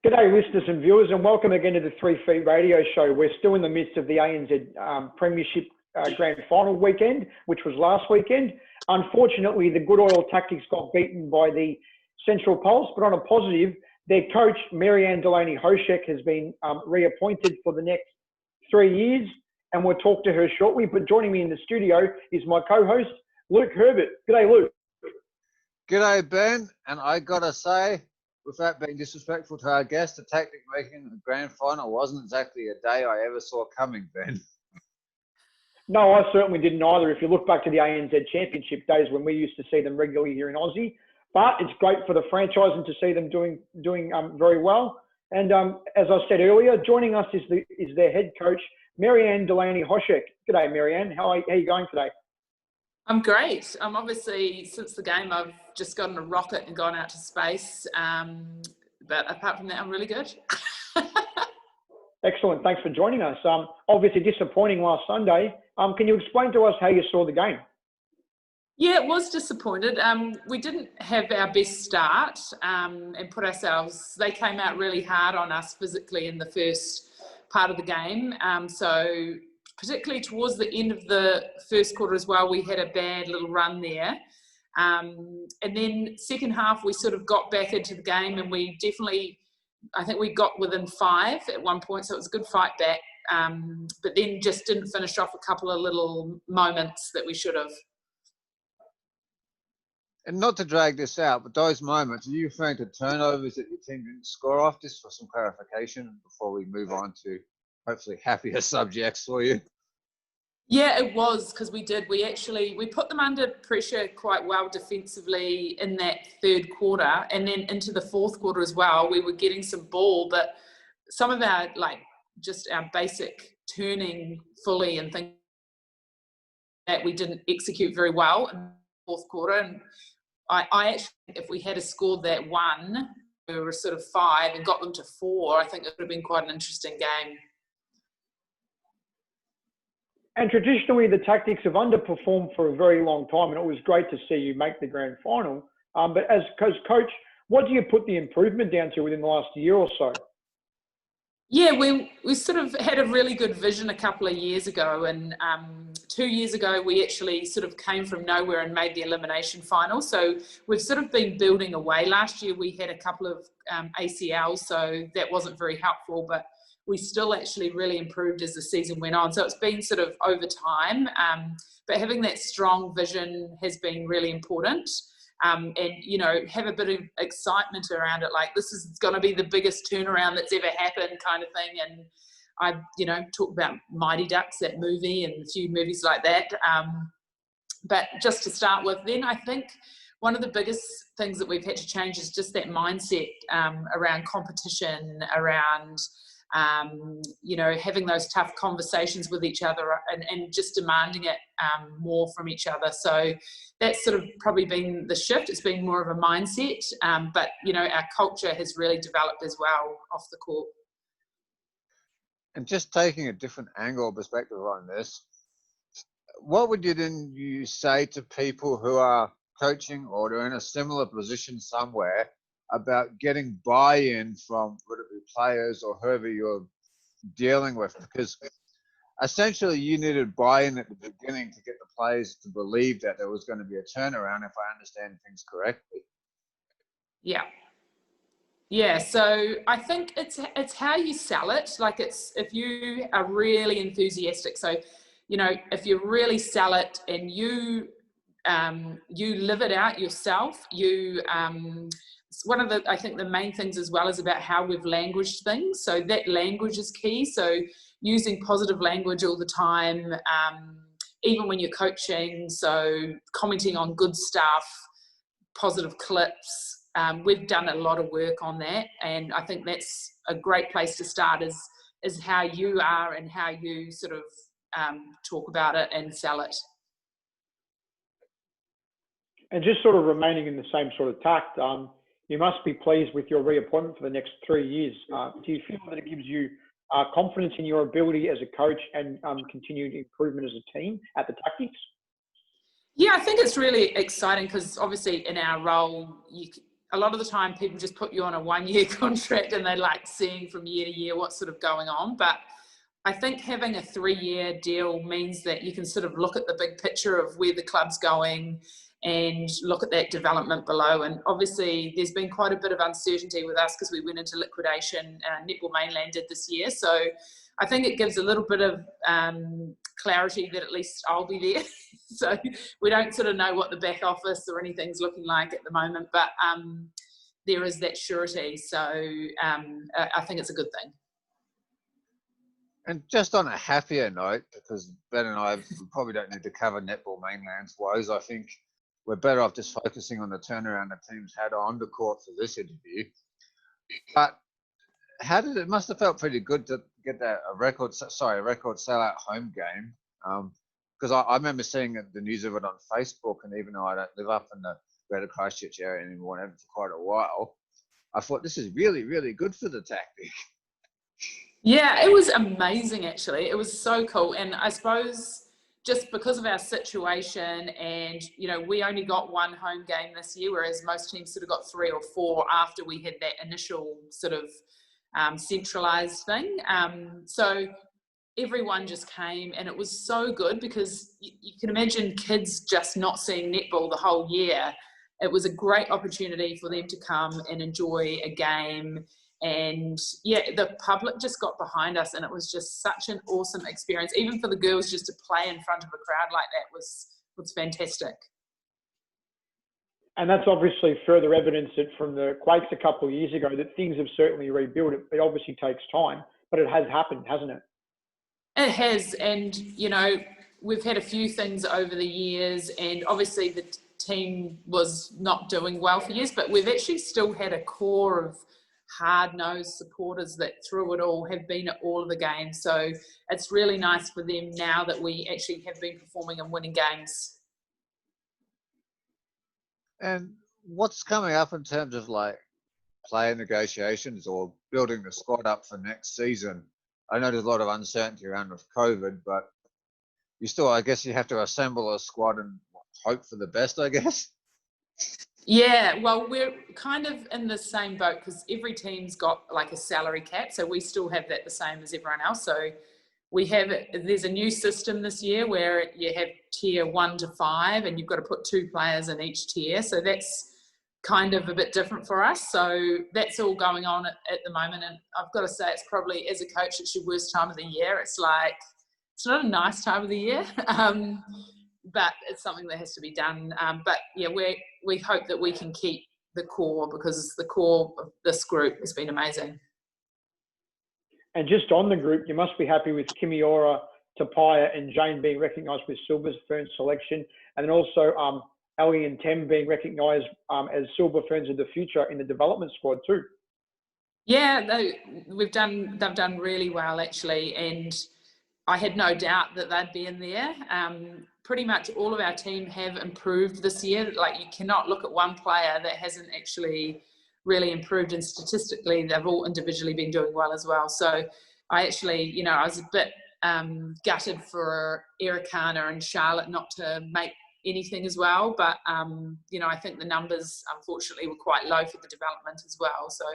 G'day listeners and viewers, and welcome again to the 3 Feet Radio Show. We're still in the midst of the ANZ Premiership Grand Final weekend, which was last weekend. Unfortunately, the good Oil Tactix got beaten by the Central Pulse, but on a positive, their coach, Marianne Delaney-Hoshek, has been reappointed for the next 3 years, and we'll talk to her shortly. But joining me in the studio is my co-host, Luke Herbert. G'day, Luke. G'day, Ben, and I gotta say, without being disrespectful to our guest, the Tactic making the grand final wasn't exactly a day I ever saw coming, Ben. No, I certainly didn't either. If you look back to the ANZ Championship days when we used to see them regularly here in Aussie, but it's great for the franchise and to see them doing very well. And as I said earlier, joining us is their head coach, Marianne Delaney-Hoshek. G'day, Marianne. How are you going today? I'm great. Obviously, since the game, I've just gotten a rocket and gone out to space. But apart from that, I'm really good. Excellent. Thanks for joining us. Obviously disappointing last Sunday. Can you explain to us how you saw the game? Yeah, it was disappointed. We didn't have our best start and they came out really hard on us physically in the first part of the game. So particularly towards the end of the first quarter as well, we had a bad little run there. And then second half, we sort of got back into the game and we definitely, I think we got within 5 at one point, so it was a good fight back. But then just didn't finish off a couple of little moments that we should have. And not to drag this out, but those moments, are you referring to turnovers that your team didn't score off? Just for some clarification before we move on to hopefully happier subjects for you. Yeah, it was, because we put them under pressure quite well defensively in that third quarter, and then into the fourth quarter as well. We were getting some ball, but some of our just our basic turning fully and things that we didn't execute very well in the fourth quarter. And I actually, if we had scored that 1, we were sort of 5 and got them to 4, I think it would have been quite an interesting game. And traditionally, the Tactics have underperformed for a very long time, and it was great to see you make the grand final. But as coach, what do you put the improvement down to within the last year or so? Yeah, we sort of had a really good vision a couple of years ago, and 2 years ago we actually sort of came from nowhere and made the elimination final. So we've sort of been building away. Last year we had a couple of ACLs, so that wasn't very helpful, but we still actually really improved as the season went on. So it's been sort of over time, but having that strong vision has been really important. And, have a bit of excitement around it. Like, this is going to be the biggest turnaround that's ever happened kind of thing. And I, talk about Mighty Ducks, that movie, and a few movies like that. But just to start with, then I think one of the biggest things that we've had to change is just that mindset around competition, around having those tough conversations with each other and just demanding it more from each other. So that's sort of probably been the shift. It's been more of a mindset, but our culture has really developed as well off the court. And just taking a different angle or perspective on this, what would you say to people who are coaching or they're in a similar position somewhere about getting buy-in from whether it be players or whoever you're dealing with? Because essentially you needed buy-in at the beginning to get the players to believe that there was going to be a turnaround, if I understand things correctly. Yeah, so I think it's how you sell it. Like, it's if you are really enthusiastic. So, if you really sell it and you live it out yourself, one of I think the main things as well is about how we've languaged things. So that language is key. So using positive language all the time, even when you're coaching. So commenting on good stuff, positive clips. We've done a lot of work on that. And I think that's a great place to start is how you are and how you sort of talk about it and sell it. And just sort of remaining in the same sort of tact, you must be pleased with your reappointment for the next 3 years. Do you feel that it gives you confidence in your ability as a coach and continued improvement as a team at the Tactics? Yeah, I think it's really exciting because obviously in our role, a lot of the time people just put you on a 1-year contract and they like seeing from year to year what's sort of going on. But I think having a 3-year deal means that you can sort of look at the big picture of where the club's going and look at that development below. And obviously there's been quite a bit of uncertainty with us because we went into liquidation, Netball Mainland did this year. So I think it gives a little bit of clarity that at least I'll be there. So we don't sort of know what the back office or anything's looking like at the moment, but there is that surety. So I think it's a good thing. And just on a happier note, because Ben and I probably don't need to cover Netball Mainland's woes, I think we're better off just focusing on the turnaround the team's had on the court for this interview. But how did it? Must have felt pretty good to get that a record sellout home game. Because I remember seeing the news of it on Facebook, and even though I don't live up in the Greater Christchurch area anymore and haven't for quite a while, I thought this is really, really good for the Tactic. Yeah, it was amazing actually. It was so cool. And I suppose just because of our situation and, you know, we only got one home game this year, whereas most teams sort of got 3 or 4 after we had that initial sort of centralised thing. So everyone just came and it was so good because you can imagine kids just not seeing netball the whole year. It was a great opportunity for them to come and enjoy a game. And yeah, the public just got behind us and it was just such an awesome experience. Even for the girls just to play in front of a crowd like that was fantastic. And that's obviously further evidence that from the quakes a couple of years ago that things have certainly rebuilt. It obviously takes time, but it has happened, hasn't it? It has. And, you know, we've had a few things over the years and obviously the team was not doing well for years, but we've actually still had a core of hard-nosed supporters that through it all have been at all of the games. So it's really nice for them now that we actually have been performing and winning games. And what's coming up in terms of like player negotiations or building the squad up for next season? I know there's a lot of uncertainty around with COVID, but you still, I guess you have to assemble a squad and hope for the best, I guess. Yeah, well, we're kind of in the same boat because every team's got like a salary cap. So we still have that the same as everyone else. So there's a new system this year where you have tier 1 to 5 and you've got to put 2 players in each tier. So that's kind of a bit different for us. So that's all going on at the moment. And I've got to say, it's probably, as a coach, it's your worst time of the year. It's like, it's not a nice time of the year. But it's something that has to be done. But yeah, we hope that we can keep the core because the core of this group has been amazing. And just on the group, you must be happy with Kimiora, Tapaya and Jane being recognised with Silver Fern selection, and then also Ali and Tem being recognised as Silver Ferns of the future in the development squad too. Yeah, they've done really well actually, and I had no doubt that they'd be in there. Pretty much all of our team have improved this year. Like you cannot look at one player that hasn't actually really improved, and statistically they've all individually been doing well as well. So I actually, you know, I was a bit gutted for Ericana and Charlotte not to make anything as well. But, you know, I think the numbers unfortunately were quite low for the development as well. So,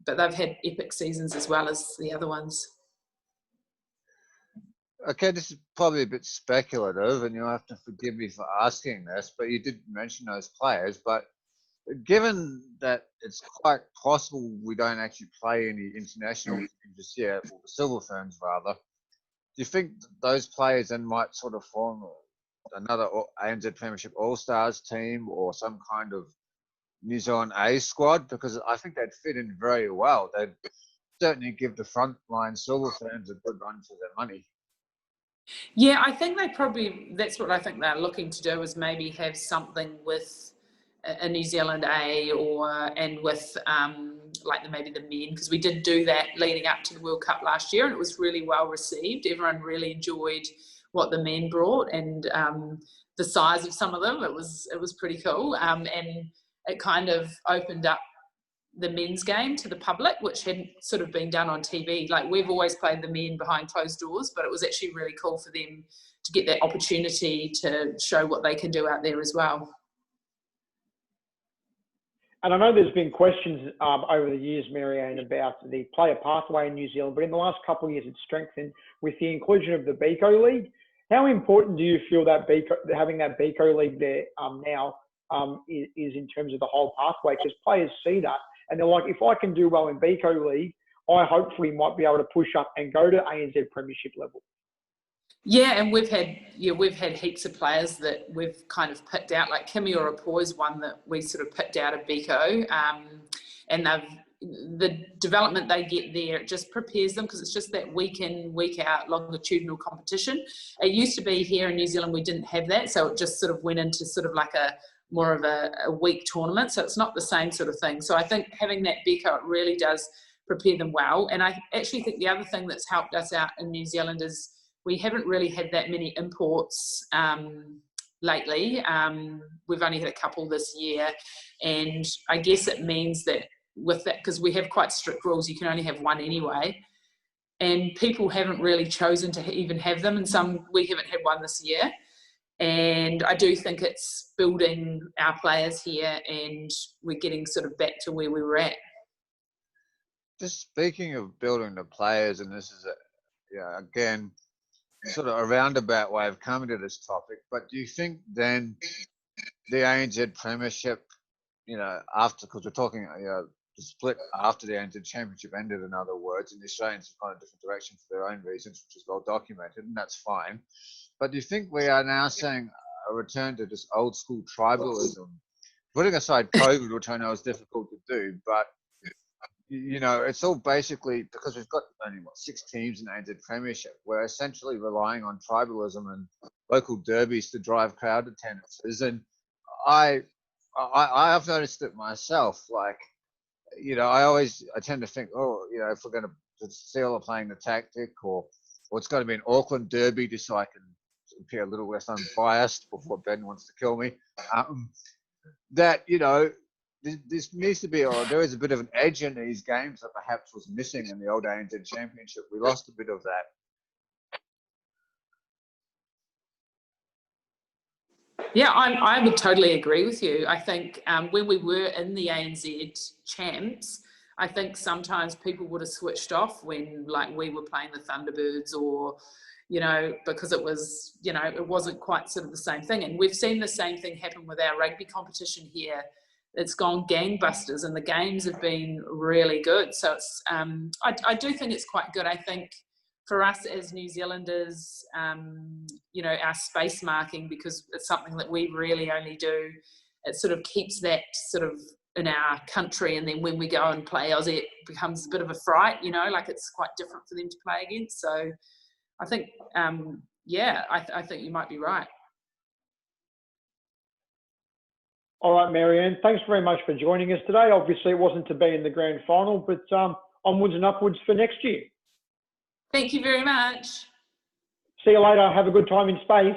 but they've had epic seasons as well as the other ones. Okay, this is probably a bit speculative, and you'll have to forgive me for asking this, but you did mention those players. But given that it's quite possible we don't actually play any international teams this year, or the Silver Ferns rather, do you think those players then might sort of form another ANZ Premiership All-Stars team or some kind of New Zealand A squad? Because I think they'd fit in very well. They'd certainly give the frontline Silver Ferns a good run for their money. Yeah, I think that's what I think they're looking to do, is maybe have something with a New Zealand A and with like maybe the men, because we did do that leading up to the World Cup last year and it was really well received. Everyone really enjoyed what the men brought and the size of some of them. It was pretty cool, and it kind of opened up the men's game to the public, which hadn't sort of been done on TV. Like we've always played the men behind closed doors, but it was actually really cool for them to get that opportunity to show what they can do out there as well. And I know there's been questions over the years, Marianne, about the player pathway in New Zealand, but in the last couple of years it's strengthened with the inclusion of the BICO League. How important do you feel that having that BICO League there now is in terms of the whole pathway? Because players see that and they're like, if I can do well in BICO League, I hopefully might be able to push up and go to ANZ Premiership level. Yeah, and we've had heaps of players that we've kind of picked out. Like Kimi Orapo is one that we sort of picked out of BICO, and the development they get there, it just prepares them because it's just that week in, week out longitudinal competition. It used to be here in New Zealand we didn't have that, so it just sort of went into sort of like more of a week tournament. So it's not the same sort of thing. So I think having that BICO, it really does prepare them well. And I actually think the other thing that's helped us out in New Zealand is we haven't really had that many imports lately. We've only had a couple this year. And I guess it means that with that, because we have quite strict rules, you can only have one anyway. And people haven't really chosen to even have them. And we haven't had one this year. And I do think it's building our players here and we're getting sort of back to where we were at. Just speaking of building the players, and this is, again, sort of a roundabout way of coming to this topic, but do you think then the ANZ Premiership, after, because we're talking, the split after the ANZ Championship ended, in other words, and the Australians have gone a different direction for their own reasons, which is well documented, and that's fine. But do you think we are now saying a return to this old school tribalism, putting aside COVID, which I know is difficult to do, but it's all basically because we've got only 6 teams in the ANZ Premiership. We're essentially relying on tribalism and local derbies to drive crowd attendances. And I've noticed it myself. Like, I tend to think, if we're going to Seal are playing the tactic, or it's going to be an Auckland derby, just so I can appear a little less unbiased before Ben wants to kill me. This needs to be, or there is a bit of an edge in these games that perhaps was missing in the old ANZ Championship. We lost a bit of that. Yeah, I would totally agree with you. I think when we were in the ANZ Champs, I think sometimes people would have switched off when we were playing the Thunderbirds or, because it was, it wasn't quite sort of the same thing. And we've seen the same thing happen with our rugby competition here. It's gone gangbusters and the games have been really good. So it's, I do think it's quite good. I think for us as New Zealanders, our space marking, because it's something that we really only do, it sort of keeps that sort of in our country. And then when we go and play Aussie, it becomes a bit of a fright, it's quite different for them to play against. So I think, I think you might be right. All right, Marianne, thanks very much for joining us today. Obviously, it wasn't to be in the grand final, but onwards and upwards for next year. Thank you very much. See you later. Have a good time in space.